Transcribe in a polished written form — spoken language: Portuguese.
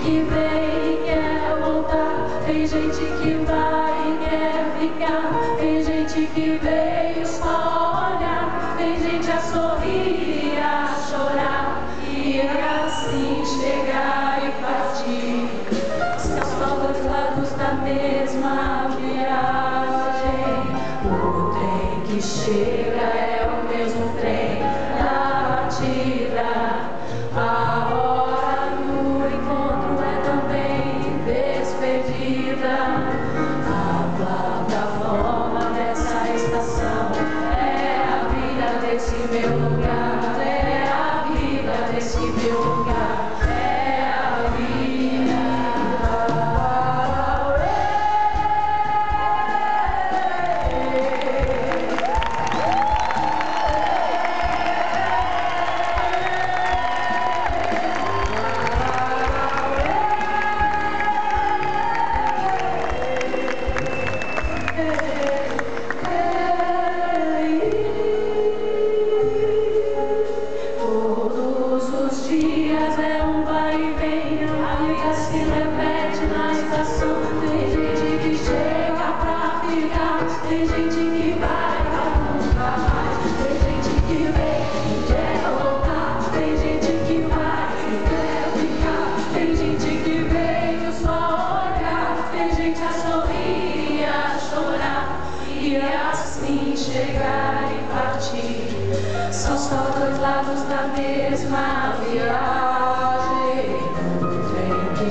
que vem e quer voltar, tem gente que vai e quer ficar, tem gente que veio só olhar, tem gente a sorrir e a chorar, e assim chegar e partir. São só dois lados da mesma viagem. O trem que chega é o mesmo trem da partida. A hora do encontro é também despedida. A plataforma dessa estação é a vida desse meu lugar, é a vida desse meu lugar, é a vida. Todos os dias é um vai e vem, a vida se repete na estação. Tem gente que chega pra ficar, tem gente que vai pra nunca mais, tem gente que vem e quer voltar, tem gente que vai e quer ficar, tem gente que veio só olhar, tem gente a sorrir e a chorar, e assim chegar e partir. São só dois lados da mesma viagem. O trem que